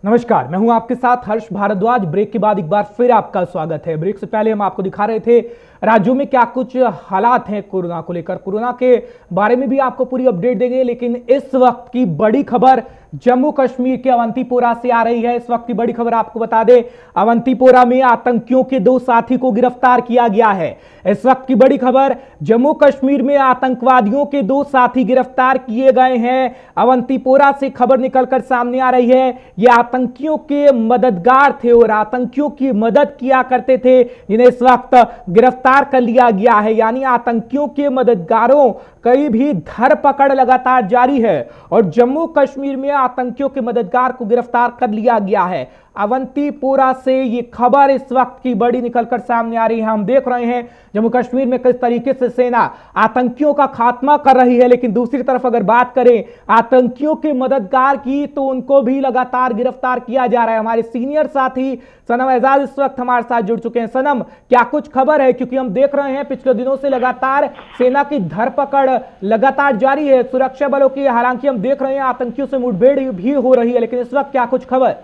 नमस्कार, मैं हूं आपके साथ हर्ष भारद्वाज। ब्रेक के बाद एक बार फिर आपका स्वागत है। ब्रेक से पहले हम आपको दिखा रहे थे राज्यों में क्या कुछ हालात हैं कोरोना को लेकर। कोरोना के बारे में भी आपको पूरी अपडेट देंगे, लेकिन इस वक्त की बड़ी खबर जम्मू कश्मीर के अवंतीपोरा से आ रही है। इस वक्त की बड़ी खबर आपको बता दें, अवंतीपोरा में आतंकियों के 2 साथी को गिरफ्तार किया गया है। इस वक्त की बड़ी खबर, जम्मू कश्मीर में आतंकवादियों के 2 साथी गिरफ्तार किए गए हैं। अवंतीपोरा से खबर निकलकर सामने आ रही है, ये आतंकियों के मददगार थे और आतंकियों की मदद किया करते थे, जिन्हें इस वक्त गिरफ्तार कर लिया गया है। यानी आतंकियों के मददगारों कई भी धरपकड़ लगातार जारी है और जम्मू कश्मीर में आतंकियों के मददगार को गिरफ्तार कर लिया गया है। अवंतीपोरा से ये खबर इस वक्त की बड़ी निकलकर सामने आ रही है। हम देख रहे हैं जम्मू कश्मीर में किस तरीके से सेना आतंकियों का खात्मा कर रही है, लेकिन दूसरी तरफ अगर बात करें आतंकियों के मददगार की, तो उनको भी लगातार गिरफ्तार किया जा रहा है। हमारे सीनियर साथी सनम एजाज इस वक्त हमारे साथ जुड़ चुके हैं। सनम, क्या कुछ खबर है? क्योंकि हम देख रहे हैं पिछले दिनों से लगातार सेना की धरपकड़ लगातार जारी है, सुरक्षा बलों की। हालांकि हम देख रहे हैं आतंकियों से मुठभेड़ भी हो रही है, लेकिन इस वक्त क्या कुछ खबर?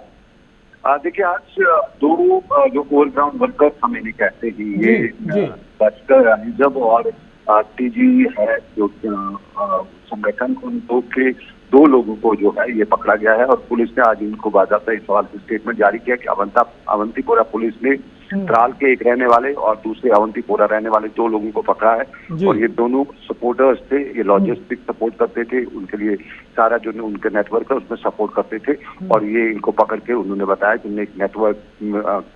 देखिए, आज 2 जो ओवरग्राउंड वर्कर्स हम इन्हें कहते हैं, ये लश्कर हिजब और टीजी है जो संगठन, उन दो लोगों को जो है ये पकड़ा गया है। और पुलिस ने आज इनको बाकायदा इस सवाल से स्टेटमेंट जारी किया कि अवंतीपोरा पुलिस ने त्राल के एक रहने वाले और दूसरे अवंतीपोरा रहने वाले 2 लोगों को पकड़ा है। और ये दोनों सपोर्टर्स थे, ये लॉजिस्टिक सपोर्ट करते थे, उनके लिए सारा जो उनके नेटवर्क है उसमें सपोर्ट करते थे। और ये इनको पकड़ के उन्होंने बताया कि उन्होंने एक नेटवर्क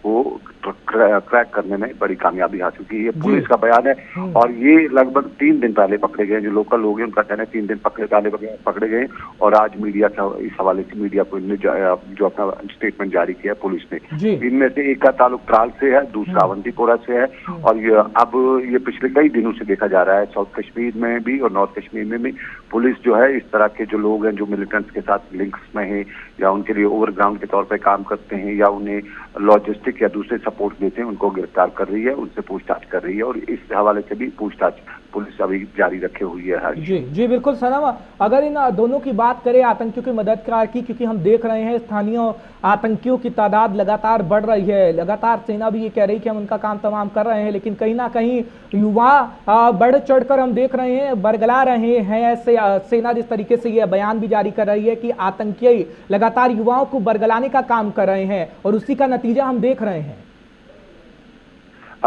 को क्रैक करने में बड़ी कामयाबी हासिल की। ये पुलिस का बयान है। और ये लगभग 3 दिन पहले पकड़े गए। जो लोकल लोग हैं उनका कहना है 3 दिन पकड़े गए। और आज मीडिया का इस हवाले से मीडिया को इनने जो अपना स्टेटमेंट जारी किया पुलिस ने, इनमें से एक का ताल्लुक त्राल से है, दूसरा अवंतीपोरा से है। और ये पिछले कई दिनों से देखा जा रहा है साउथ कश्मीर में भी और नॉर्थ कश्मीर में भी पुलिस जो है इस तरह के जो लोग हैं जो मिलिटेंट्स के साथ लिंक्स में हैं या उनके लिए ओवरग्राउंड के तौर पे काम करते हैं या उन्हें लॉजिस्टिक या दूसरे सपोर्ट देते हैं, उनको गिरफ्तार कर रही है, उनसे पूछताछ कर रही है। और इस हवाले से भी पूछताछ पुलिस अभी जारी रखे हुई है। जी बिल्कुल सनम, अगर इन दोनों की बात करें आतंकियों की मददगार की, क्योंकि हम देख रहे हैं स्थानीय आतंकियों की तादाद लगातार बढ़ रही है, लगातार सेना भी ये कह रही है कि हम उनका काम तमाम कर रहे हैं, लेकिन कहीं ना कहीं युवा बढ़ चढ़कर हम देख रहे हैं बरगला रहे हैं। ऐसे सेना जिस तरीके से ये बयान भी जारी कर रही है कि आतंकी लगातार युवाओं को बरगलाने का काम कर रहे हैं और उसी का नतीजा हम देख रहे हैं।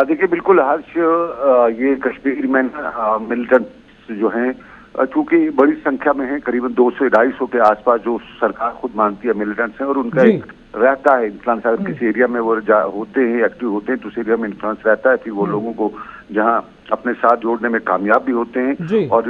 देखिए, बिल्कुल हर्ष, ये कश्मीर में मिलिटेंट्स जो हैं चूंकि बड़ी संख्या में है, करीबन 200-250 के आसपास जो सरकार खुद मानती है मिलिटेंट्स हैं, और उनका एक रहता है इन्फ्लुएंस। अगर किसी एरिया में वो होते हैं, एक्टिव होते हैं, तो उस एरिया में इन्फ्लुएंस रहता है। फिर वो लोगों को जहां अपने साथ जोड़ने में कामयाब भी होते हैं। और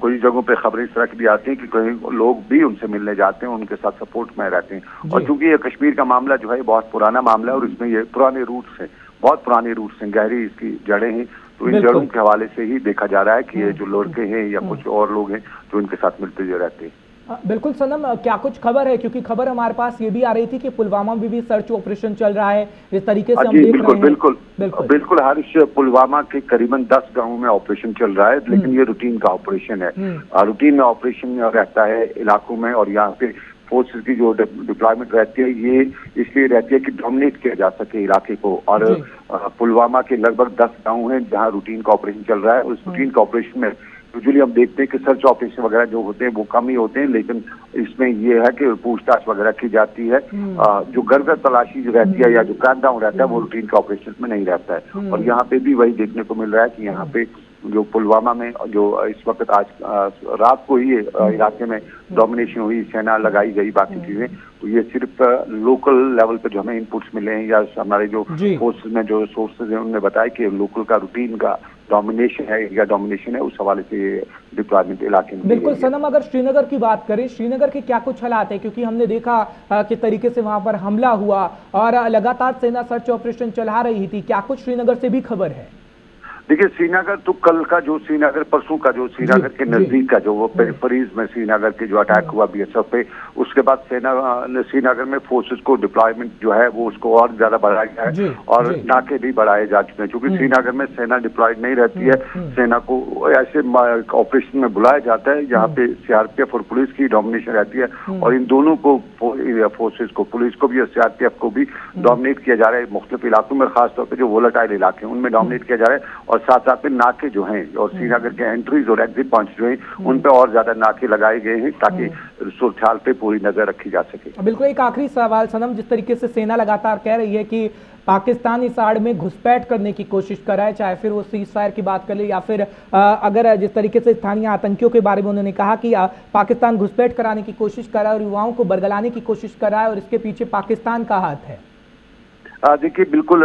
कोई जगहों पे खबरें इस तरह की भी आती हैं कि कहीं लोग भी उनसे मिलने जाते हैं, उनके साथ सपोर्ट में रहते हैं। और चूंकि ये कश्मीर का मामला जो है बहुत पुराना मामला है और इसमें ये पुराने रूट्स हैं, बहुत पुराने रूट्स हैं, गहरी इसकी जड़ें हैं। तो इन जड़ों के हवाले से ही देखा जा रहा है कि ये जो लड़के हैं या कुछ और लोग हैं जो इनके साथ मिलते जो रहते हैं। बिल्कुल सनम, क्या कुछ खबर है? क्योंकि खबर हमारे पास ये भी आ रही थी कि पुलवामा में भी सर्च ऑपरेशन चल रहा है, इस तरीके से हम देख रहे हैं। बिल्कुल हर्ष, पुलवामा के करीबन 10 गांवों में ऑपरेशन चल रहा है, लेकिन ये रूटीन का ऑपरेशन है। रूटीन में ऑपरेशन रहता है इलाकों में, और यहाँ पे फोर्सेस की जो डिप्लॉयमेंट रहती है ये इसलिए रहती है कि डोमिनेट किया जा सके इलाके को। और पुलवामा के लगभग 10 गांव हैं जहां रूटीन का ऑपरेशन चल रहा है। उस रूटीन का ऑपरेशन में यूजुअली हम देखते हैं कि सर्च ऑपरेशन वगैरह जो होते हैं वो कम ही होते हैं, लेकिन इसमें ये है कि पूछताछ वगैरह की जाती है। जो घर तलाशी जो रहती है या जो क्रैकडाउन रहता है वो रूटीन का ऑपरेशन में नहीं रहता है। और यहाँ पे भी वही देखने को मिल रहा है कि यहाँ पे जो पुलवामा में जो इस वक्त आज रात को ही इलाके में डोमिनेशन हुई, सेना लगाई गई, बाकी चीजें, तो ये सिर्फ लोकल लेवल पे जो हमें इनपुट्स मिले हैं या हमारे जो फोर्सेस में जो सोर्सेज हैं उन्होंने बताया कि लोकल का रूटीन का डोमिनेशन है या डोमिनेशन है, उस हवाले से डिप्लॉयमेंट इलाके में। बिल्कुल सनम, अगर श्रीनगर की बात करें, श्रीनगर के क्या कुछ हालात है? क्योंकि हमने देखा किस तरीके से वहां पर हमला हुआ और लगातार सेना सर्च ऑपरेशन चला रही थी। क्या कुछ श्रीनगर से भी खबर है? देखिए, श्रीनगर तो कल का जो श्रीनगर परसों का जो श्रीनगर के नजदीक का जो वो पेरिफेरीज में श्रीनगर के जो अटैक हुआ बीएसएफ पे, उसके बाद श्रीनगर में फोर्सेस को डिप्लॉयमेंट जो है वो उसको और ज्यादा बढ़ाया गया है और नाके भी बढ़ाए जा चुके हैं, क्योंकि श्रीनगर में सेना डिप्लॉयड नहीं रहती है। सेना को ऐसे ऑपरेशन में बुलाया जाता है जहाँ पे सीआरपीएफ और पुलिस की डोमिनेशन रहती है, और इन दोनों को फोर्सेस को, पुलिस को भी और सीआरपीएफ को भी डोमिनेट किया जा रहा है मुख्तलिफ इलाकों में, खासतौर पर जो वोलेटाइल इलाके हैं उनमें डोमिनेट किया जा रहा है। और साथ साथ में नाके जो हैं और श्रीनगर के एंट्रीज और एग्जिट पॉइंट्स जो हैं उन पर और ज्यादा नाके लगाए गए हैं ताकि सुरक्षाल पे पूरी नजर रखी जा सके। बिल्कुल, एक आखिरी सवाल सनम, जिस तरीके से सेना लगातार कह रही है कि पाकिस्तान इस आड़ में घुसपैठ करने की कोशिश कर रहा है, चाहे फिर वो सीज फायर की बात कर ले या फिर अगर जिस तरीके से स्थानीय आतंकियों के बारे में उन्होंने कहा कि पाकिस्तान घुसपैठ कराने की कोशिश कर रहा है और युवाओं को बरगलाने की कोशिश कर रहा है और इसके पीछे पाकिस्तान का हाथ है। देखिए, बिल्कुल,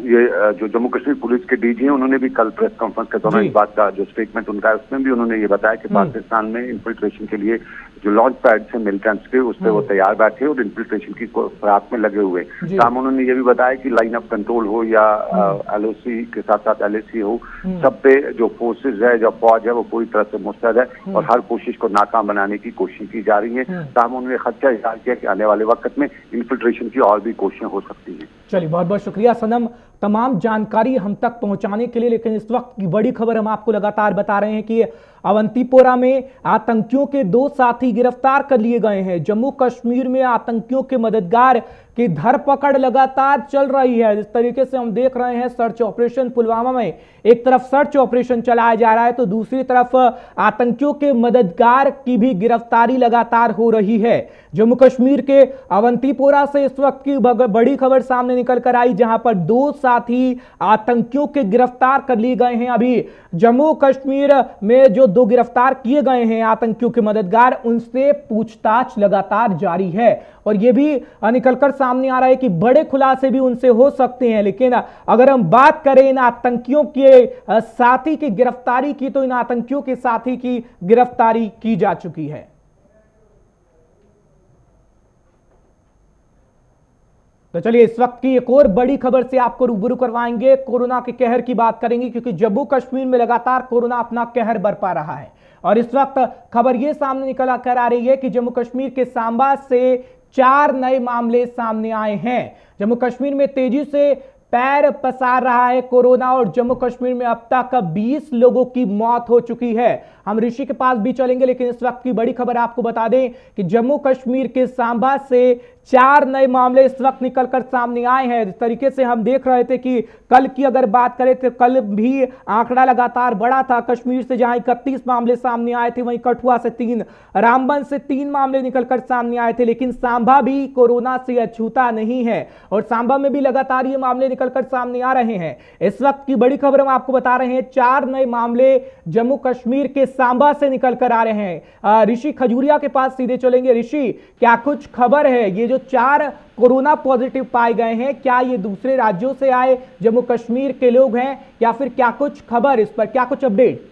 ये जो जम्मू कश्मीर पुलिस के डीजी हैं उन्होंने भी कल प्रेस कॉन्फ्रेंस के दौरान इस बात का जो स्टेटमेंट उनका है उसमें भी उन्होंने ये बताया कि पाकिस्तान में इन्फिल्ट्रेशन के लिए जो लॉन्च पैड्स हैं मिलिटेंट्स के, उस पर वो तैयार बैठे और इन्फिल्ट्रेशन की प्रयास में लगे हुए। साम उन्होंने ये भी बताया कि लाइन ऑफ कंट्रोल हो या एलओसी के साथ साथ एलएसी हो, सब पे जो फोर्सेज है, जो फौज है, वो पूरी तरह से मुस्तैद है और हर कोशिश को नाकाम बनाने की कोशिश की जा रही है। साम उन्होंने खदशा इज़हार किया कि आने वाले वक्त में इन्फिल्ट्रेशन की और भी कोशिशें हो सकती हैं। चलिए, बहुत बहुत शुक्रिया सनम तमाम जानकारी हम तक पहुंचाने के लिए। लेकिन इस वक्त की बड़ी खबर हम आपको लगातार बता रहे हैं कि अवंतीपोरा में आतंकियों के 2 साथी गिरफ्तार कर लिए गए हैं। जम्मू कश्मीर में आतंकियों के मददगार की धरपकड़ लगातार चल रही है। जिस तरीके से हम देख रहे हैं सर्च ऑपरेशन पुलवामा में एक तरफ सर्च ऑपरेशन चलाया जा रहा है तो दूसरी तरफ आतंकियों के मददगार की भी गिरफ्तारी लगातार हो रही है। जम्मू कश्मीर के अवंतीपोरा से इस वक्त की बड़ी खबर सामने निकल कर आई, जहां पर 2 साथी आतंकियों के गिरफ्तार कर लिए गए हैं। अभी जम्मू कश्मीर में जो 2 गिरफ्तार किए गए हैं आतंकियों के मददगार, उनसे पूछताछ लगातार जारी है और यह भी निकलकर सामने आ रहा है कि बड़े खुलासे भी उनसे हो सकते हैं। लेकिन अगर हम बात करें इन आतंकियों के साथी की गिरफ्तारी की, तो इन आतंकियों के साथी की गिरफ्तारी की जा चुकी है। तो चलिए, इस वक्त की एक और बड़ी खबर से आपको रूबरू करवाएंगे। कोरोना के कहर की बात करेंगे क्योंकि जम्मू कश्मीर में लगातार कोरोना अपना कहर बरपा रहा है और इस वक्त खबर यह सामने निकल कर आ रही है कि जम्मू कश्मीर के सांबा से 4 नए मामले सामने आए हैं। जम्मू कश्मीर में तेजी से पैर पसार रहा है कोरोना और जम्मू कश्मीर में अब तक 20 लोगों की मौत हो चुकी है। हम ऋषि के पास भी चलेंगे, लेकिन इस वक्त की बड़ी खबर आपको बता दें कि जम्मू कश्मीर के सांबा से 4 नए मामले इस वक्त निकलकर सामने आए हैं। इस तरीके से हम देख रहे थे कि कल की अगर बात करें तो कल भी आंकड़ा लगातार बढ़ा था। कश्मीर से जहां 31 मामले सामने आए थे, वहीं कठुआ से 3, रामबन से 3 मामले निकलकर सामने आए थे। लेकिन सांबा भी कोरोना से अछूता नहीं है और सांबा में भी लगातार ये मामले निकलकर सामने आ रहे हैं। इस वक्त की बड़ी खबर हम आपको बता रहे हैं, 4 नए मामले जम्मू कश्मीर के सांबा से निकलकर आ रहे हैं। ऋषि खजूरिया के पास सीधे चलेंगे। ऋषि, क्या कुछ खबर है, ये जो 4 कोरोना पॉजिटिव पाए गए हैं, क्या ये दूसरे राज्यों से आए जम्मू कश्मीर के लोग हैं या फिर क्या कुछ खबर, इस पर क्या कुछ अपडेट?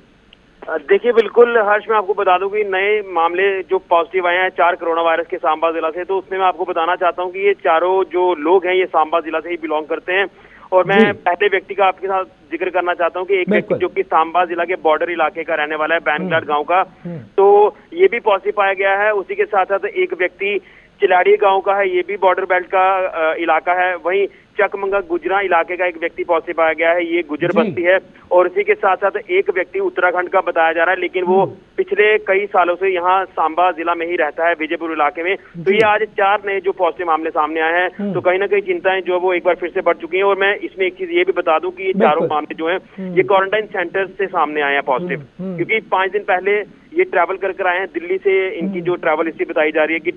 देखिए, बिल्कुल हर्ष, मैं आपको बता दूं कि नए मामले जो पॉजिटिव आए हैं 4 कोरोना वायरस के सांबा जिला से, तो उसमें मैं आपको बताना चाहता हूं कि ये चारों जो लोग हैं ये सांबा जिला से ही बिलोंग करते हैं। और मैं पहले व्यक्ति का आपके साथ जिक्र करना चाहता हूं कि एक व्यक्ति जो कि सांबा जिला के बॉर्डर इलाके का रहने वाला है, बैनगढ़ गांव का, तो ये भी पॉजिटिव पाया गया है। उसी के साथ साथ एक व्यक्ति चिलाड़ी गांव का है, ये भी बॉर्डर बेल्ट का इलाका है। वहीं चकमंगा गुजरा इलाके का एक व्यक्ति पॉजिटिव पाया गया है, ये गुजर बस्ती है। और इसी के साथ साथ एक व्यक्ति उत्तराखंड का बताया जा रहा है, लेकिन वो पिछले कई सालों से यहाँ सांबा जिला में ही रहता है, विजयपुर इलाके में। तो ये आज 4 नए जो पॉजिटिव मामले सामने आए हैं, तो कहीं ना कहीं चिंताएं जो वो एक बार फिर से बढ़ चुकी हैं। और मैं इसमें एक चीज ये भी बता दूं कि ये चारों मामले जो हैं ये क्वारंटाइन सेंटर से सामने आए हैं पॉजिटिव, क्योंकि 5 दिन पहले ये ट्रैवल कर आए हैं दिल्ली से। इनकी जो ट्रैवल हिस्ट्री बताई जा रही है कि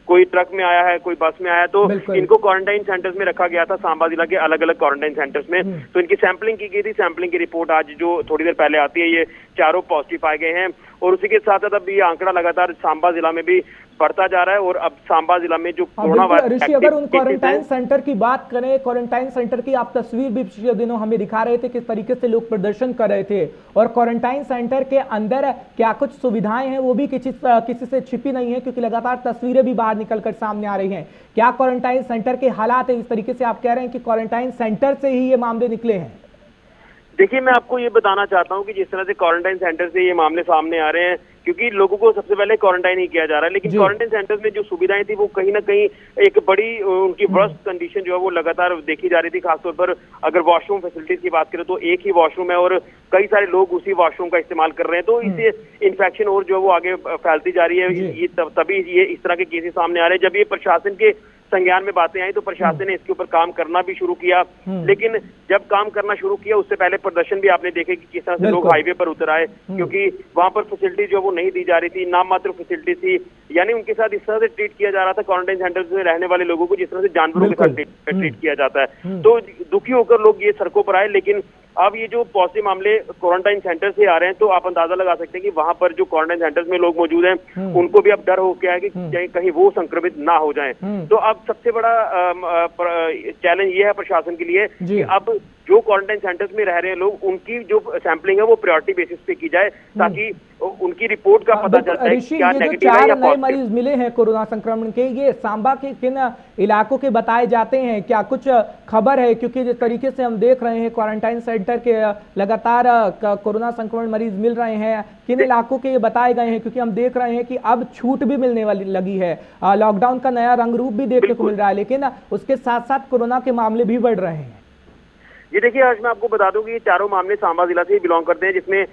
कोई ट्रक में आया है, कोई बस में आया, तो इनको क्वारंटाइन सेंटर्स में रखा गया था सांबा जिला के अलग अलग क्वारंटाइन सेंटर्स में। तो इनकी सैंपलिंग की गई थी। सैंपलिंग की रिपोर्ट आज जो थोड़ी देर पहले आती है, ये चारों पॉजिटिव पाए गए हैं। और उसी के साथ साथ अब ये आंकड़ा लगातार सांबा जिला में भी बढ़ता जा रहा है। और अब सांबा जिला में जो कोरोना वायरस, ऋषि, अगर उन क्वारंटाइन सेंटर की बात करें, क्वारंटाइन सेंटर की आप तस्वीर भी पिछले दिनों हमें दिखा रहे थे किस तरीके से लोग प्रदर्शन कर रहे थे, और क्वारंटाइन सेंटर के अंदर क्या कुछ सुविधाएं हैं वो भी किसी से छिपी नहीं है, क्योंकि लगातार तस्वीरें भी बाहर निकलकर सामने आ रही हैं। क्या क्वारंटाइन सेंटर के हालात है? इस तरीके से आप कह रहे हैं कि क्वारंटाइन सेंटर से ही ये मामले निकले हैं? देखिए, मैं आपको ये बताना चाहता हूँ कि जिस तरह से क्वारंटाइन सेंटर से ये मामले सामने आ रहे हैं, क्योंकि लोगों को सबसे पहले क्वारंटाइन ही किया जा रहा है, लेकिन क्वारंटाइन सेंटर्स में जो सुविधाएं थी वो कहीं ना कहीं एक बड़ी उनकी वर्स्ट कंडीशन जो है वो लगातार देखी जा रही थी। खासतौर पर अगर वॉशरूम फैसिलिटीज की बात करें तो एक ही वॉशरूम है और कई सारे लोग उसी वॉशरूम का इस्तेमाल कर रहे हैं, तो इससे इन्फेक्शन और जो है वो आगे फैलती जा रही है। ये तभी ये इस तरह के केसेस सामने आ रहे हैं। जब ये प्रशासन के संज्ञान में बातें आई तो प्रशासन ने इसके ऊपर काम करना भी शुरू किया, लेकिन जब काम करना शुरू किया उससे पहले प्रदर्शन भी आपने देखे कि किस तरह से लोग हाईवे पर उतर आए, क्योंकि वहां पर फैसिलिटी जो वो नहीं दी जा रही थी, नाम मात्र फैसिलिटी थी। यानी उनके साथ इस तरह से ट्रीट किया जा रहा था क्वारंटाइन सेंटर में रहने वाले लोगों को जिस तरह से जानवरों के साथ ट्रीट किया जाता है। तो दुखी होकर लोग ये सड़कों पर आए, लेकिन अब ये जो पॉजिटिव मामले क्वारंटाइन सेंटर से आ रहे हैं तो आप अंदाजा लगा सकते हैं कि वहां पर जो क्वारंटाइन सेंटर्स में लोग मौजूद हैं उनको भी अब डर हो गया है कि कहीं वो संक्रमित ना हो जाएं। तो अब सबसे बड़ा चैलेंज ये है प्रशासन के लिए कि अब जो क्वारंटाइन सेंटर्स में रह रहे हैं लोग उनकी जो सैंपलिंग है वो प्रायोरिटी बेसिस पे की जाए, ताकि उनकी रिपोर्ट का पता चलता है क्या नेगेटिव है या नए मरीज मिले हैं कोरोना संक्रमण के, ये सांबा के किन इलाकों के बताए जाते हैं, क्या कुछ खबर है? क्योंकि जिस तरीके से हम देख रहे हैं क्वारंटाइन सेंटर के लगातार कोरोना संक्रमण मरीज मिल रहे हैं, किन इलाकों के ये बताए गए हैं? क्योंकि हम देख रहे हैं कि अब छूट भी मिलने वाली लगी है, लॉकडाउन का नया रंग रूप भी देखने को मिल रहा है, लेकिन उसके साथ साथ कोरोना के मामले भी बढ़ रहे हैं। ये देखिए, आज मैं आपको बता दूं कि ये चारों मामले सांबा जिला से ही बिलोंग करते हैं, जिसमें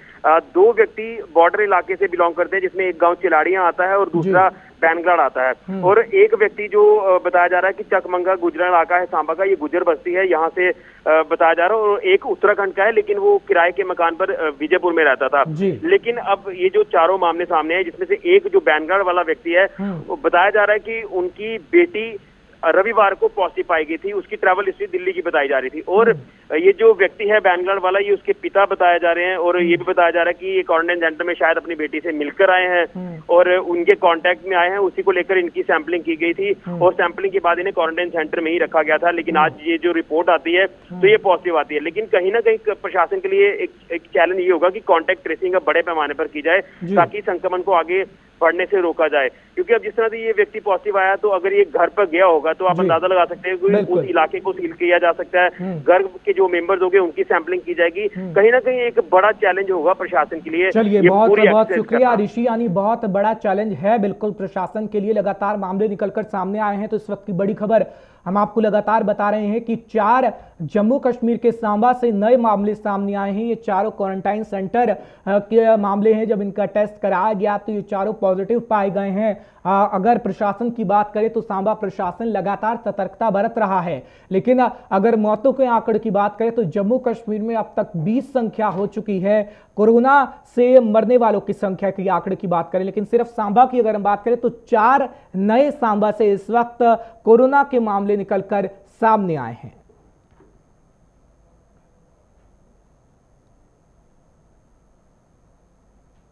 2 व्यक्ति बॉर्डर इलाके से बिलोंग करते हैं, जिसमें एक गांव चिलाड़ियां आता है और दूसरा बैनगढ़ आता है, और एक व्यक्ति जो बताया जा रहा है कि चकमंगा गुजरा इलाका है सांबा का, ये गुजर बस्ती है, यहाँ से बताया जा रहा है, और एक उत्तराखंड का है लेकिन वो किराए के मकान पर विजयपुर में रहता था। लेकिन अब ये जो चारों मामले सामने हैं, जिसमें से एक जो बैनगढ़ वाला व्यक्ति है वो बताया जा रहा है कि उनकी बेटी रविवार को पॉजिटिव पाई गई थी, उसकी ट्रैवल हिस्ट्री दिल्ली की बताई जा रही थी, और ये जो व्यक्ति है बैनगढ़ वाला ये उसके पिता बताया जा रहे हैं, और ये भी बताया जा रहा है कि ये क्वारंटाइन सेंटर में शायद अपनी बेटी से मिलकर आए हैं और उनके कांटेक्ट में आए हैं, उसी को लेकर इनकी सैंपलिंग की गई थी और सैंपलिंग के बाद इन्हें क्वारंटाइन सेंटर में ही रखा गया था। लेकिन आज ये जो रिपोर्ट आती है तो ये पॉजिटिव आती है, लेकिन कहीं ना कहीं प्रशासन के लिए एक चैलेंज ये होगा कि कॉन्टैक्ट ट्रेसिंग अब बड़े पैमाने पर की जाए ताकि संक्रमण को आगे बढ़ने से रोका जाए, क्योंकि अब जिस तरह से ये व्यक्ति पॉजिटिव आया तो अगर ये घर पर गया होगा तो आप अंदाजा लगा सकते हैं कि उस इलाके को सील किया जा सकता है, घर के जो मेंबर्स होंगे उनकी सैंपलिंग की जाएगी। कहीं ना कहीं एक बड़ा चैलेंज होगा प्रशासन के लिए। चलिए, बहुत शुक्रिया ऋषि, यानी बहुत बड़ा चैलेंज है बिल्कुल प्रशासन के लिए। लगातार मामले निकलकर सामने आए हैं, तो इस वक्त की बड़ी खबर हम आपको लगातार बता रहे हैं कि 4 जम्मू कश्मीर के सांबा से नए मामले सामने आए हैं। ये चारों क्वारंटाइन सेंटर के मामले हैं। जब इनका टेस्ट कराया गया तो ये चारों पॉजिटिव पाए गए हैं। अगर प्रशासन की बात करें तो सांबा प्रशासन लगातार सतर्कता बरत रहा है, लेकिन अगर मौतों के आंकड़े की बात करें तो जम्मू कश्मीर में अब तक 20 संख्या हो चुकी है कोरोना से मरने वालों की संख्या के आंकड़े की बात करें, लेकिन सिर्फ सांबा की अगर हम बात करें तो 4 नए सांबा से इस वक्त कोरोना के मामले निकलकर सामने आए हैं।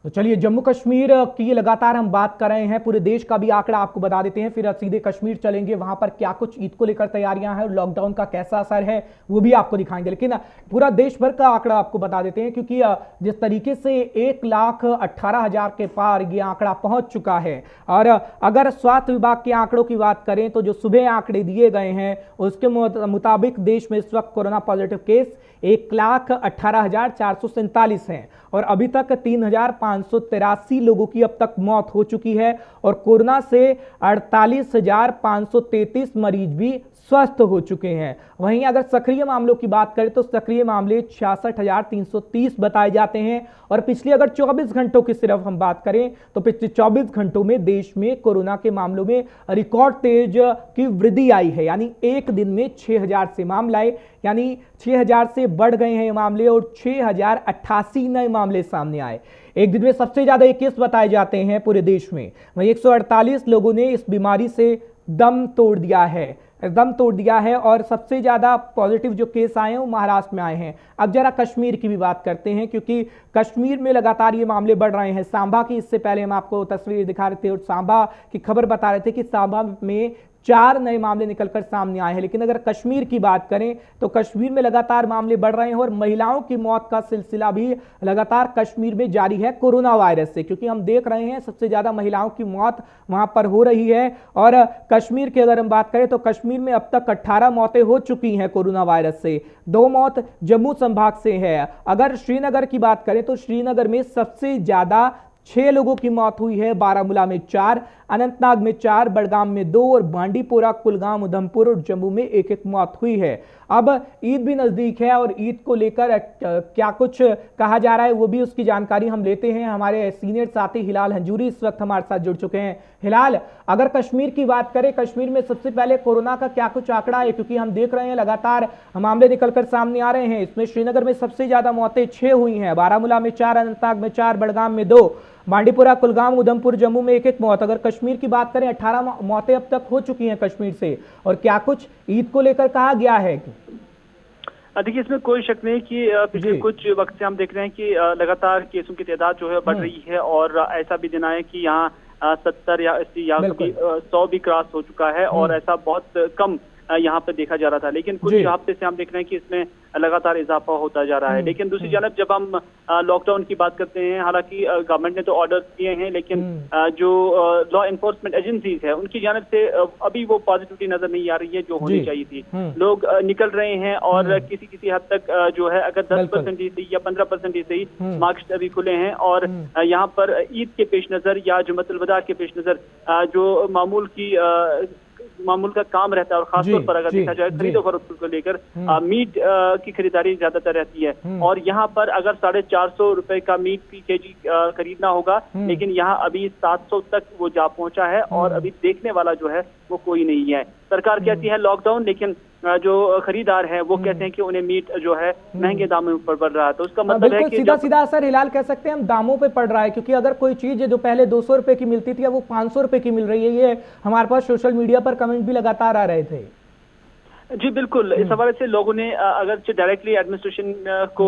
तो चलिए, जम्मू कश्मीर की लगातार हम बात कर रहे हैं, पूरे देश का भी आंकड़ा आपको बता देते हैं, फिर सीधे कश्मीर चलेंगे, वहां पर क्या कुछ ईद को लेकर तैयारियां हैं और लॉकडाउन का कैसा असर है वो भी आपको दिखाएंगे, लेकिन पूरा देश भर का आंकड़ा आपको बता देते हैं, क्योंकि जिस तरीके से 1,18,000 के पार ये आंकड़ा पहुंच चुका है। और अगर स्वास्थ्य विभाग के आंकड़ों की बात करें तो जो सुबह आंकड़े दिए गए हैं उसके मुताबिक देश में इस वक्त कोरोना पॉजिटिव केस 1,18,447 हैं और अभी तक 3,583 लोगों की अब तक मौत हो चुकी है और कोरोना से 48,533 मरीज भी स्वस्थ हो चुके हैं। वहीं अगर सक्रिय मामलों की बात करें तो सक्रिय मामले 66,330 बताए जाते हैं और पिछले अगर 24 घंटों की सिर्फ हम बात करें तो पिछले 24 घंटों में देश में कोरोना के मामलों में रिकॉर्ड तेज की वृद्धि आई है, यानी एक दिन में 6,000 से मामला आए, यानी 6,000 से बढ़ गए हैं ये मामले और 6,088 नए मामले सामने आए। एक दिन में सबसे ज्यादा ये केस बताए जाते हैं पूरे देश में। वहीं 148 लोगों ने इस बीमारी से दम तोड़ दिया है और सबसे ज्यादा पॉजिटिव जो केस आए हैं वो महाराष्ट्र में आए हैं। अब जरा कश्मीर की भी बात करते हैं, क्योंकि कश्मीर में लगातार ये मामले बढ़ रहे हैं। सांबा की इससे पहले हम आपको तस्वीर दिखा रहे थे और सांबा की खबर बता रहे थे कि सांबा में 4 नए मामले निकलकर सामने आए हैं। लेकिन अगर कश्मीर की बात करें तो कश्मीर में लगातार मामले बढ़ रहे हैं और महिलाओं की मौत का सिलसिला भी लगातार कश्मीर में जारी है कोरोना वायरस से, क्योंकि हम देख रहे हैं सबसे ज्यादा महिलाओं की मौत वहां पर हो रही है। और कश्मीर की अगर हम बात करें तो कश्मीर में अब तक 18 मौतें हो चुकी हैं कोरोना वायरस से, 2 मौत जम्मू संभाग से है। अगर श्रीनगर की बात करें तो श्रीनगर में सबसे ज्यादा 6 लोगों की मौत हुई है, बारामूला में 4, अनंतनाग में 4, बड़गाम में 2 और बांडीपोरा, कुलगाम, उधमपुर और जम्मू में 1-1 मौत हुई है। अब ईद भी नजदीक है और ईद को लेकर क्या कुछ कहा जा रहा है वो भी उसकी जानकारी हम लेते हैं। हमारे सीनियर साथी हिलाल हंजूरी इस वक्त हमारे साथ जुड़ चुके हैं। हिलाल, अगर कश्मीर की बात करें, कश्मीर में सबसे पहले कोरोना का क्या कुछ आंकड़ा है, क्योंकि हम देख रहे हैं लगातार मामले निकलकर सामने आ रहे हैं। इसमें श्रीनगर में सबसे ज्यादा मौतें 6 हुई हैं, बारामूला में 4, अनंतनाग में 4, बड़गाम में 2, बांडीपुरा, कुलगाम, उधमपुर, जम्मू में 1-1 मौत। अगर कश्मीर की बात करें 18 मौतें अब तक हो चुकी हैं कश्मीर से, और क्या कुछ ईद को लेकर कहा गया है? देखिए, इसमें कोई शक नहीं कि पिछले कुछ वक्त से हम देख रहे हैं कि लगातार केसों की तादाद जो है बढ़ रही है और ऐसा भी दिन है कि यहाँ 70 या 80 या 100 भी क्रॉस हो चुका है और ऐसा बहुत कम यहाँ पे देखा जा रहा था। लेकिन कुछ हफ्ते से हम देख रहे हैं कि इसमें लगातार इजाफा होता जा रहा है। लेकिन दूसरी जानब जब हम लॉकडाउन की बात करते हैं, हालांकि गवर्नमेंट ने तो ऑर्डर दिए हैं, लेकिन जो लॉ एनफोर्समेंट एजेंसीज है उनकी जानब से अभी वो पॉजिटिविटी नजर नहीं आ रही है जो होनी चाहिए थी। लोग निकल रहे हैं और किसी हद तक जो है अगर 10% ही या 15% ही सही मार्क्स अभी खुले हैं और यहाँ पर ईद के पेश नजर या जुम्मतुल वदा के पेश नजर जो मामूल का काम रहता है और खासतौर पर अगर देखा जाए खरीदो फरोख्त को लेकर मीट की खरीदारी ज्यादातर रहती है और यहाँ पर अगर 450 रुपए का मीट की केजी खरीदना होगा, लेकिन यहाँ अभी 700 तक वो जा पहुंचा है और अभी देखने वाला जो है वो कोई नहीं है। सरकार कहती है लॉकडाउन, लेकिन जो खरीदार है वो कहते हैं कि उन्हें मीट जो है महंगे दामों पर बढ़ रहा है। तो उसका मतलब है कि सीधा असर हिलाल कह सकते हैं हम दामों पे पड़ रहा है, क्योंकि अगर कोई चीज जो पहले 200 रुपए की मिलती थी अब वो 500 रुपए की मिल रही है। ये हमारे पास सोशल मीडिया पर कमेंट भी लगातार आ रहे थे। जी बिल्कुल, इस हवाले से लोगों ने अगर डायरेक्टली एडमिनिस्ट्रेशन को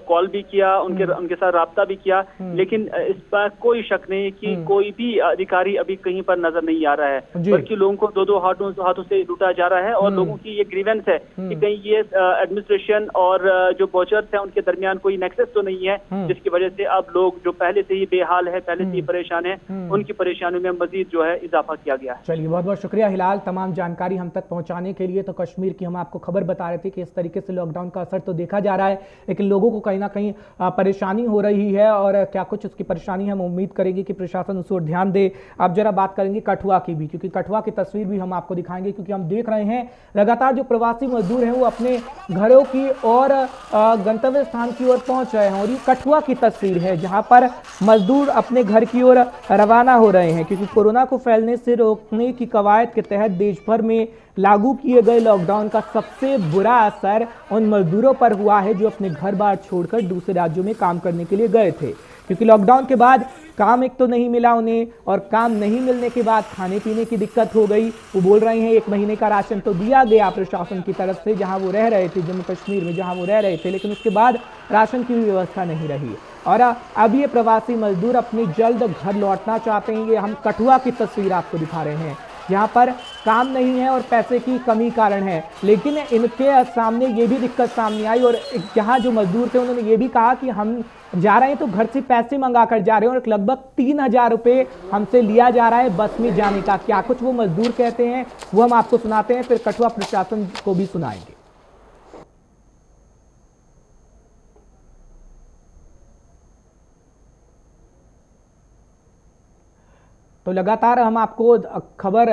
कॉल भी किया, उनके साथ राब्ता भी किया, लेकिन इस पर कोई शक नहीं कि कोई भी अधिकारी अभी कहीं पर नजर नहीं आ रहा है, बल्कि लोगों को दो हाथों से लूटा जा रहा है और लोगों की ये ग्रीवेंस है कि कहीं ये एडमिनिस्ट्रेशन और जो बॉचर्स है उनके दरमियान कोई नेक्सस तो नहीं है, जिसकी वजह से अब लोग जो पहले से ही बेहाल है, पहले से ही परेशान है, उनकी परेशानियों में मजीद जो है इजाफा किया गया है। चलिए, बहुत बहुत शुक्रिया हिलाल तमाम जानकारी हम तक पहुंचाने के लिए। तो कश्मीर की हम आपको खबर बता रहे थे कि इस तरीके से लॉकडाउन का असर तो देखा जा रहा है, लेकिन लोगों को कहीं ना कहीं परेशानी हो रही है और क्या कुछ उसकी परेशानी हम उम्मीद करेंगे कि प्रशासन उस ओर ध्यान दे। अब जरा बात करेंगे कठुआ की भी, क्योंकि कठुआ की तस्वीर भी हम आपको दिखाएंगे, क्योंकि हम देख रहे हैं लगातार जो प्रवासी मजदूर हैं वो अपने घरों की और गंतव्य स्थान की ओर पहुंच रहे हैं। और ये कठुआ की तस्वीर है जहां पर मजदूर अपने घर की ओर रवाना हो रहे हैं, क्योंकि कोरोना को फैलने से रोकने की कवायद के तहत देश भर में लागू किए गए लॉकडाउन का सबसे बुरा असर उन मजदूरों पर हुआ है जो अपने घर बार छोड़कर दूसरे राज्यों में काम करने के लिए गए थे। क्योंकि लॉकडाउन के बाद काम एक तो नहीं मिला उन्हें, और काम नहीं मिलने के बाद खाने पीने की दिक्कत हो गई। वो बोल रहे हैं 1 महीने का राशन तो दिया गया प्रशासन की तरफ से जहां वो रह रहे थे, जम्मू कश्मीर में जहां वो रह रहे थे, लेकिन उसके बाद राशन की भी व्यवस्था नहीं रही। और अब ये प्रवासी मजदूर अपने जल्द घर लौटना चाहते हैं। ये हम कठुआ की तस्वीर आपको दिखा रहे हैं, यहाँ पर काम नहीं है और पैसे की कमी कारण है, लेकिन इनके सामने ये भी दिक्कत सामने आई। और यहाँ जो मजदूर थे उन्होंने ये भी कहा कि हम जा रहे हैं तो घर से पैसे मंगा कर जा रहे हैं और लगभग 3000 रुपये हमसे लिया जा रहा है बस में जाने का। क्या कुछ वो मजदूर कहते हैं वो हम आपको सुनाते हैं, फिर कठुआ प्रशासन को भी सुनाएंगे। तो लगातार हम आपको खबर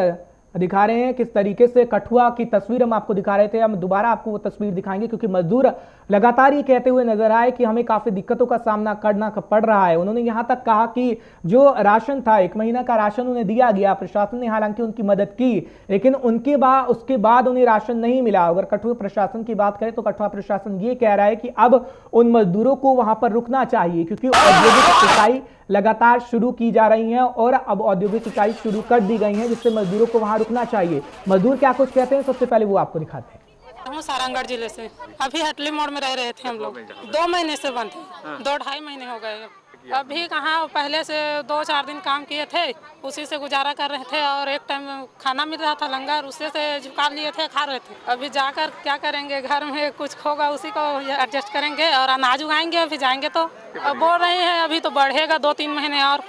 दिखा रहे हैं किस तरीके से कठुआ की तस्वीर हम आपको दिखा रहे थे। हम दोबारा आपको वो तस्वीर दिखाएंगे, क्योंकि मजदूर लगातार ये कहते हुए नजर आए कि हमें काफी दिक्कतों का सामना करना पड़ रहा है। उन्होंने यहाँ तक कहा कि जो राशन था 1 महीना का राशन उन्हें दिया गया, प्रशासन ने हालांकि उनकी मदद की, लेकिन उसके बाद उन्हें राशन नहीं मिला। अगर कठुआ प्रशासन की बात करें तो कठुआ प्रशासन ये कह रहा है कि अब उन मजदूरों को वहां पर रुकना चाहिए, क्योंकि औद्योगिक इकाई लगातार शुरू की जा रही हैं और अब औद्योगिक इकाई शुरू कर दी गई हैं, जिससे मजदूरों को वहां रुकना चाहिए। मजदूर क्या कुछ कहते हैं सबसे पहले वो आपको दिखाते हैं। हम सारंगढ़ जिले से, अभी हटली मोड़ में रह रहे थे हम लोग। 2 महीने से बंद है, 2-2.5 महीने हो गए। किया? अभी कहाँ, पहले से 2-4 दिन काम किए थे, उसी से गुजारा कर रहे थे और एक टाइम खाना मिल रहा था लंगर, उससे से झुका लिए थे, खा रहे थे। अभी जाकर क्या करेंगे, घर में कुछ होगा उसी को एडजस्ट करेंगे और अनाज उगाएंगे, फिर जाएंगे। तो अब बोल रहे हैं अभी तो बढ़ेगा 2-3 महीने और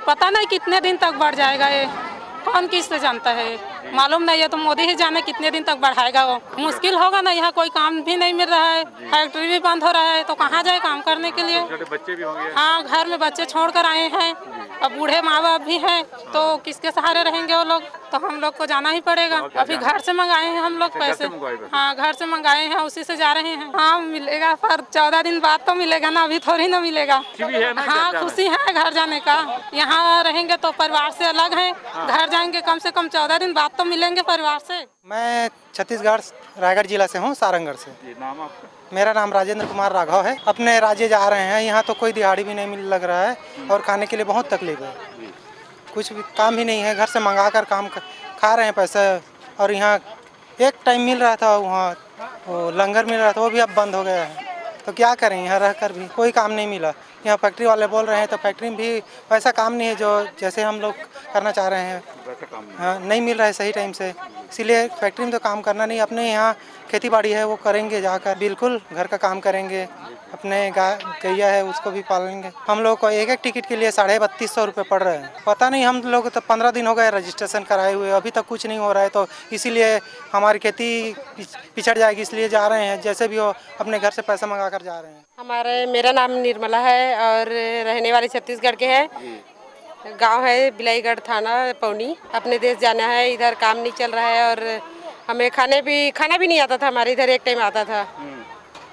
पता नहीं कितने दिन तक बढ़ जाएगा, ये कौन किससे जानता है, मालूम नहीं है। तो मोदी ही जाने कितने दिन तक बढ़ाएगा। वो मुश्किल होगा ना, यहाँ कोई काम भी नहीं मिल रहा है, फैक्ट्री भी बंद हो रहा है, तो कहाँ जाए काम करने के लिए। छोटे बच्चे भी होंगे? हाँ, घर में बच्चे छोड़कर आए हैं, अब बूढ़े माँ बाप भी हैं, तो किसके सहारे रहेंगे वो लोग। तो हम लोग को जाना ही पड़ेगा। अभी घर से मंगाए हैं हम लोग पैसे। हाँ, घर से मंगाए हैं, उसी से जा रहे हैं। हाँ, मिलेगा पर 14 दिन बाद तो मिलेगा ना, अभी थोड़ी ना मिलेगा। हाँ, खुशी है घर जाने का। यहाँ रहेंगे तो परिवार से अलग है, घर जाएंगे कम से कम 14 दिन बाद तो मिलेंगे परिवार से। मैं छत्तीसगढ़ रायगढ़ जिला से हूँ, सारंगढ़ से। नाम आपका? मेरा नाम राजेंद्र कुमार राघव है। अपने राज्य जा रहे हैं, यहाँ तो कोई दिहाड़ी भी नहीं मिल लग रहा है और खाने के लिए बहुत तकलीफ है। कुछ भी काम भी नहीं है, घर से मंगा कर काम खा रहे हैं पैसे। और यहाँ एक टाइम मिल रहा था, वहाँ वो लंगर मिल रहा था, वो भी अब बंद हो गया है। तो क्या करें, यहाँ रह कर भी कोई काम नहीं मिला। यहाँ फैक्ट्री वाले बोल रहे हैं तो फैक्ट्री में भी वैसा काम नहीं है जो जैसे हम लोग करना चाह रहे हैं। हाँ, नहीं मिल रहा है सही टाइम से, इसीलिए फैक्ट्री में तो काम करना नहीं, अपने यहाँ खेती बाड़ी है वो करेंगे जाकर, बिल्कुल घर का काम करेंगे। अपने गैया है उसको भी पालेंगे। हम लोग को एक टिकट के लिए 3250 रुपये पड़ रहे हैं। पता नहीं, हम लोग तो 15 दिन हो गए रजिस्ट्रेशन कराए हुए, अभी तक कुछ नहीं हो रहा है। तो इसीलिए हमारी खेती पिछड़ जाएगी, इसलिए जा रहे हैं, जैसे भी हो अपने घर से पैसा मंगा कर जा रहे हैं। मेरा नाम निर्मला है और रहने वाले छत्तीसगढ़ के हैं। गांव है बिलाईगढ़, थाना पौनी। अपने देश जाना है, इधर काम नहीं चल रहा है और हमें खाना भी नहीं आता था। हमारे इधर एक टाइम आता था,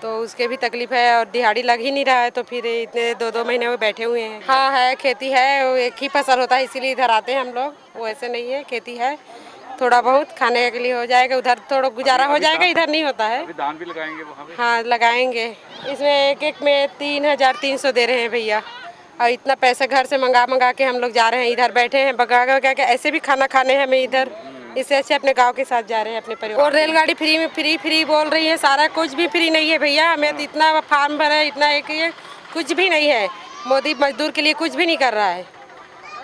तो उसके भी तकलीफ है और दिहाड़ी लग ही नहीं रहा है, तो फिर इतने 2-2 महीने हुए बैठे हुए हैं। हाँ है, खेती है, एक ही फसल होता है, इसीलिए इधर आते हैं हम लोग। वो ऐसे नहीं है, खेती है, थोड़ा बहुत खाने के लिए हो जाएगा, उधर थोड़ा गुजारा हो जाएगा, इधर नहीं होता है। दान भी लगाएंगे वहाँ पे? हाँ, लगाएंगे। इसमें एक में 3300 दे रहे हैं भैया, और इतना पैसा घर से मंगा के हम लोग जा रहे हैं। इधर बैठे हैं बगा के, ऐसे भी खाना खाने हमें इधर, इससे अच्छे अपने गांव के साथ जा रहे हैं अपने परिवार। और रेलगाड़ी फ्री बोल रही है, सारा कुछ भी फ्री नहीं है भैया। हमें तो इतना फार्म भरा, इतना एक ये कुछ भी नहीं है। मोदी मजदूर के लिए कुछ भी नहीं कर रहा है,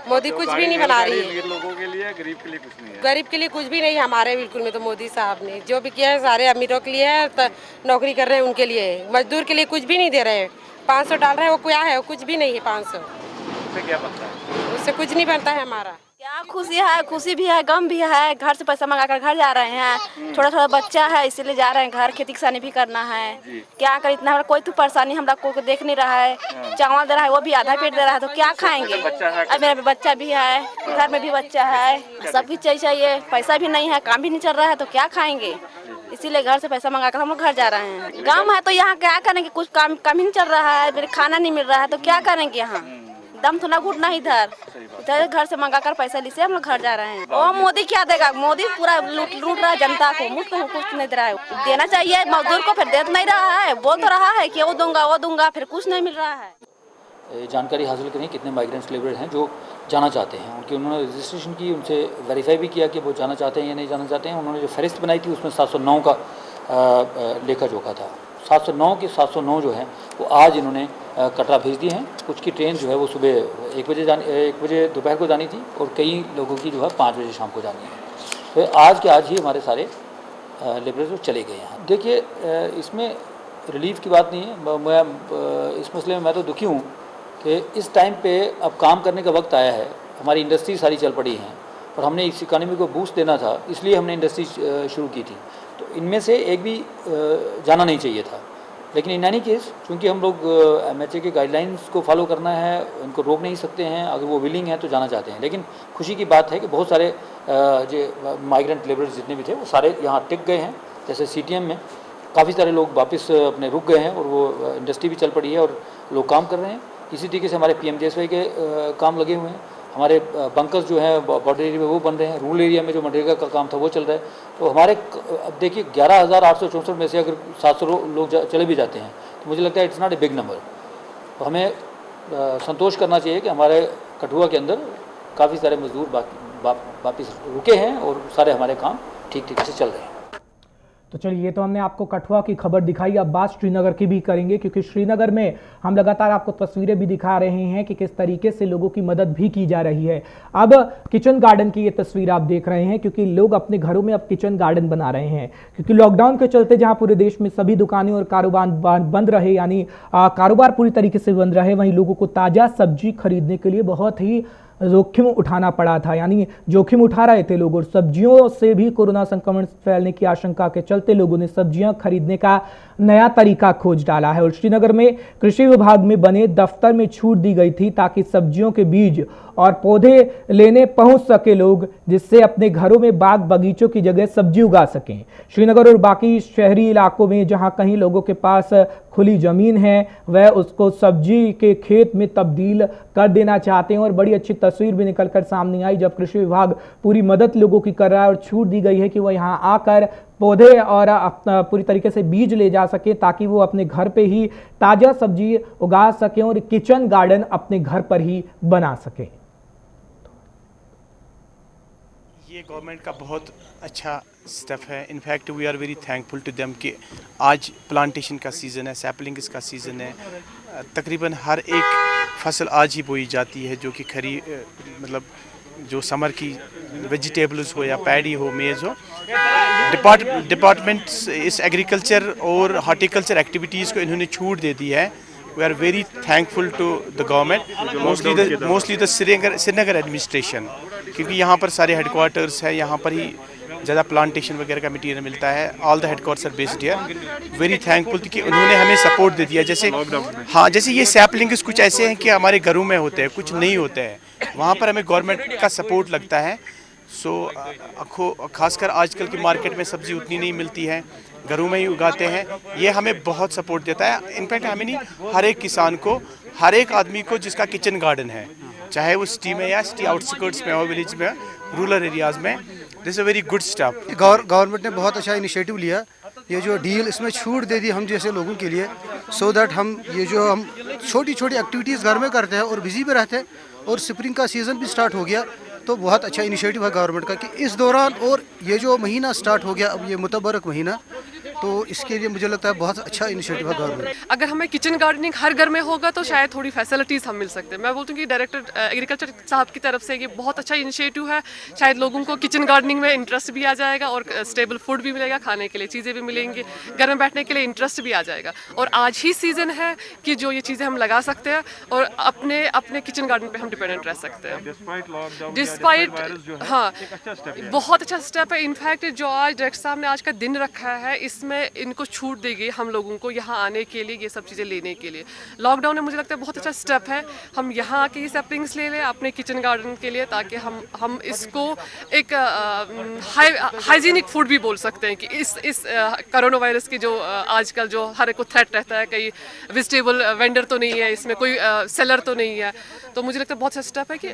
मोदी कुछ भी नहीं बना रही है। अमीर लोगों के लिए, गरीब के लिए कुछ नहीं है। गरीब के लिए कुछ भी नहीं, हमारे बिल्कुल में तो मोदी साहब ने जो भी किया है सारे अमीरों के लिए है, तो नौकरी कर रहे हैं उनके लिए। मजदूर के लिए कुछ भी नहीं दे रहे हैं। 500 डाल रहे हैं, वो क्या है, वो कुछ भी नहीं है। 500 उससे क्या बनता है? उससे कुछ नहीं बनता है हमारा। क्या खुशी है, खुशी भी है, गम भी है। घर से पैसा मंगा कर घर जा रहे हैं, थोड़ा बच्चा है इसीलिए जा रहे हैं घर, खेती किसानी भी करना है। क्या कर, इतना कोई तो परेशानी हमरा को देख नहीं रहा है। चावल दे रहा है, वो भी आधा पेट दे रहा है, तो क्या खाएंगे। अब मेरा बच्चा भी है, घर में भी बच्चा है, सब कुछ चाहिए, पैसा भी नहीं है, काम भी नहीं चल रहा है, तो क्या खाएंगे। इसीलिए घर से पैसा मंगा कर हम लोग घर जा रहे हैं। गाँव है तो यहाँ क्या करेंगे, कुछ काम ही नहीं चल रहा है, खाना नहीं मिल रहा है, तो क्या करेंगे। यहाँ दम तो ना घुटना, इधर घर से मंगा कर पैसा ली से हम लोग घर जा रहे हैं। और मोदी क्या देगा, मोदी पूरा लूट रहा है जनता को, मुफ्त में कुछ नहीं दे रहा है। देना चाहिए मजदूर को, फिर दे नहीं रहा है। बोल तो रहा है कि वो दूंगा, फिर कुछ नहीं मिल रहा है। जानकारी हासिल करें कितने माइग्रेंट्स लेबर हैं जो जाना चाहते हैं। उनकी उन्होंने रजिस्ट्रेशन की, उनसे वेरीफाई भी किया कि वो जाना चाहते हैं या नहीं जाना चाहते हैं। उन्होंने जो फहरिस्त बनाई थी उसमें 709 का लेखा जोखा था। 709 के 709 जो है वो आज इन्होंने कटरा भेज दिए हैं। कुछ की ट्रेन जो है वो सुबह 1 बजे दोपहर को जानी थी और कई लोगों की जो है 5 बजे शाम को जानी है। तो आज के आज ही हमारे सारे लेबर जो चले गए हैं। देखिए, इसमें रिलीफ की बात नहीं है। मैं इस मसले में मैं तो दुखी हूँ कि इस टाइम पे अब काम करने का वक्त आया है। हमारी इंडस्ट्री सारी चल पड़ी हैं और हमने इस इकानमी को बूस्ट देना था, इसलिए हमने इंडस्ट्री शुरू की थी। तो इनमें से एक भी जाना नहीं चाहिए था, लेकिन इन एनी केस चूँकि हम लोग MHA के गाइडलाइंस को फॉलो करना है, उनको रोक नहीं सकते हैं। अगर वो विलिंग हैं तो जाना चाहते हैं। लेकिन खुशी की बात है कि बहुत सारे जो माइग्रेंट लेबर्स जितने भी थे वो सारे यहाँ टिक गए हैं। जैसे CTM में काफ़ी सारे लोग वापस अपने रुक गए हैं और वो इंडस्ट्री भी चल पड़ी है और लोग काम कर रहे हैं। इसी तरीके से हमारे PMJSY के काम लगे हुए हैं। हमारे बंकर्स जो हैं बॉर्डर एरिया में वो बन रहे हैं। रूरल एरिया में जो मनरेगा का काम था वो चल रहा है। तो हमारे अब देखिए 11,864 में से अगर 700 लोग चले भी जाते हैं तो मुझे लगता है it's not a big number. तो हमें संतोष करना चाहिए कि हमारे कठुआ के अंदर काफ़ी सारे मजदूर वापस रुके हैं और सारे हमारे काम ठीक से चल रहे हैं। तो चलिए, ये तो हमने आपको कठुआ की खबर दिखाई, अब बात श्रीनगर की भी करेंगे, क्योंकि श्रीनगर में हम लगातार आपको तस्वीरें भी दिखा रहे हैं कि किस तरीके से लोगों की मदद भी की जा रही है। अब किचन गार्डन की ये तस्वीर आप देख रहे हैं, क्योंकि लोग अपने घरों में अब किचन गार्डन बना रहे हैं, क्योंकि लॉकडाउन के चलते जहां पूरे देश में सभी दुकानें और कारोबार बंद रहे, यानी कारोबार पूरी तरीके से बंद रहे, वहीं लोगों को ताज़ा सब्जी खरीदने के लिए बहुत ही जोखिम उठाना पड़ा था, यानी जोखिम उठा रहे थे लोग, और सब्जियों से भी कोरोना संक्रमण फैलने की आशंका के चलते लोगों ने सब्जियां खरीदने का नया तरीका खोज डाला है। और श्रीनगर में कृषि विभाग में बने दफ्तर में छूट दी गई थी ताकि सब्जियों के बीज और पौधे लेने पहुंच सके लोग, जिससे अपने घरों में बाग बगीचों की जगह सब्जी उगा सकें। श्रीनगर और बाकी शहरी इलाकों में जहां कहीं लोगों के पास खुली जमीन है, वह उसको सब्जी के खेत में तब्दील कर देना चाहते हैं। और बड़ी अच्छी तस्वीर भी निकलकर सामने आई जब कृषि विभाग पूरी मदद लोगों की कर रहा है और छूट दी गई है कि वो यहाँ आकर पौधे और अपना पूरी तरीके से बीज ले जा सके, ताकि वो अपने घर पे ही ताज़ा सब्जी उगा सकें और किचन गार्डन अपने घर पर ही बना सकें। ये गवर्नमेंट का बहुत अच्छा स्टेप है। In fact we are very thankful to them कि आज प्लांटेशन का सीज़न है, सैपलिंग्स का सीज़न है। तकरीबन हर एक फसल आज ही बोई जाती है, जो कि मतलब जो समर की वेजिटेबल्स हो या पैडी हो, मेज़ हो। डिपार्टमेंट्स इस एग्रीकल्चर और हॉर्टिकल्चर एक्टिविटीज़ को इन्होंने छूट दे दी है। We are very thankful to the government, mostly the Srinagar administration, क्योंकि यहाँ पर सारे हेडक्वार्टर्स है, यहाँ पर ही ज़्यादा प्लांटेशन वगैरह का मटीरियल मिलता है। All the headquarters are based here. Very thankful कि उन्होंने हमें सपोर्ट दे दिया। जैसे जैसे ये सैपलिंग्स कुछ ऐसे हैं कि हमारे घरों में होते हैं, कुछ नहीं होते हैं, वहाँ पर हमें गवर्नमेंट का सपोर्ट लगता है। खासकर आजकल की मार्केट में सब्ज़ी उतनी नहीं मिलती है, घरों में ही उगाते हैं, ये हमें बहुत सपोर्ट देता है। इनफैक्ट हमें नहीं, हर एक किसान को, हर एक आदमी को जिसका किचन गार्डन है, चाहे वो सिटी में या सिटी आउटस्कर्ट्स में हो, विलेज में, रूरल एरियाज़ में, this a very good step. Government ने बहुत अच्छा इनिशिएटिव लिया। ये जो डील, इसमें छूट दे दी हम जैसे लोगों के लिए, सो दैट हम छोटी छोटी एक्टिविटीज़ घर में करते हैं और बिजी भी रहते हैं। और स्प्रिंग का सीज़न भी स्टार्ट हो गया, तो बहुत अच्छा इनिशिएटिव है गवर्नमेंट का कि इस दौरान, और ये जो महीना स्टार्ट हो गया अब, ये मुतबरक महीना, तो इसके लिए मुझे लगता है बहुत अच्छा इनिशिएटिव है गवर्नमेंट। अगर हमें किचन गार्डनिंग हर घर में होगा तो शायद थोड़ी फैसिलिटीज़ हम मिल सकते हैं। मैं बोलती हूँ कि डायरेक्टर एग्रीकल्चर साहब की तरफ से ये बहुत अच्छा इनिशिएटिव है। शायद लोगों को किचन गार्डनिंग में इंटरेस्ट भी आ जाएगा और स्टेबल फूड भी मिलेगा, खाने के लिए चीज़ें भी मिलेंगी, घर में बैठने के लिए इंटरेस्ट भी आ जाएगा। और आज ही सीज़न है कि जो ये चीज़ें हम लगा सकते हैं और अपने किचन गार्डन पर हम डिपेंडेंट रह सकते हैं। डिस्पाइट बहुत अच्छा स्टेप है। इनफैक्ट जो आज डायरेक्टर साहब ने आज का दिन रखा है, इसमें इनको छूट दी गई हम लोगों को यहाँ आने के लिए, ये सब चीज़ें लेने के लिए। लॉकडाउन में मुझे लगता है बहुत अच्छा स्टेप है, हम यहाँ आके ये सैपलिंग्स ले लें अपने किचन गार्डन के लिए, ताकि हम इसको एक हाइजीनिक फूड भी बोल सकते हैं कि इस कोरोना वायरस की जो आजकल जो हर एक को थ्रेट रहता है, कहीं वेजिटेबल वेंडर तो नहीं है इसमें, कोई सेलर तो नहीं है, तो मुझे लगता है बहुत अच्छा स्टेप है कि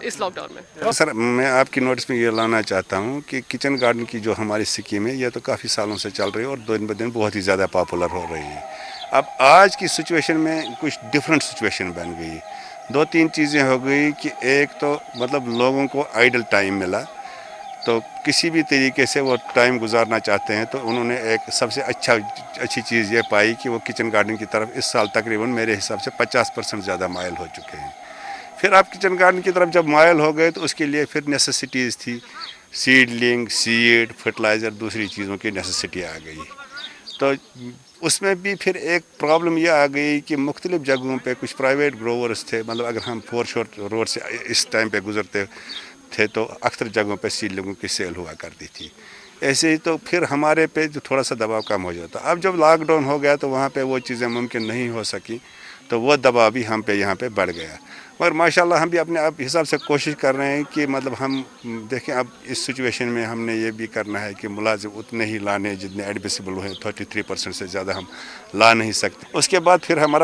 इस लॉकडाउन में। सर, मैं आपकी नोटिस में ये लाना चाहता हूँ कि किचन गार्डन की जो हमारी स्कीम है, ये तो काफ़ी सालों से चल रही है और दिन ब दिन बहुत ही ज़्यादा पॉपुलर हो रही है। अब आज की सिचुएशन में कुछ डिफरेंट सिचुएशन बन गई। 2-3 चीज़ें हो गई कि एक तो मतलब लोगों को आइडल टाइम मिला, तो किसी भी तरीके से वो टाइम गुजारना चाहते हैं, तो उन्होंने एक सबसे अच्छी चीज़ ये पाई कि वो किचन गार्डन की तरफ इस साल तकरीबन मेरे हिसाब से 50% ज़्यादा माइल हो चुके हैं। फिर आप किचन गार्डन की तरफ जब माइल हो गए तो उसके लिए फिर नेसेसिटीज़ थी, सीडलिंग, सीड, फर्टिलाइज़र, दूसरी चीज़ों की नेसेसिटी आ गई। तो उसमें भी फिर एक प्रॉब्लम यह आ गई कि मुख्तलिफ़ जगहों पे कुछ प्राइवेट ग्रोवर्स थे, मतलब अगर हम फोरशोर रोड से इस टाइम पे गुजरते थे तो अक्सर जगहों पे सीडलिंगों की सेल हुआ करती थी। ऐसे ही तो फिर हमारे पे जो थोड़ा सा दबाव कम हो जाता। अब जब लॉकडाउन हो गया तो वहाँ पे वो चीज़ें मुमकिन नहीं हो सकी, तो वो दबाव भी हम पे यहाँ पे बढ़ गया। और माशाल्लाह हम भी अपने आप हिसाब से कोशिश कर रहे हैं कि मतलब हम देखें, अब इस सिचुएशन में हमने ये भी करना है कि मुलाजिम उतने ही लाने जितने एडमिसिबल हुए, 33% से ज़्यादा हम ला नहीं सकते। उसके बाद फिर हमारा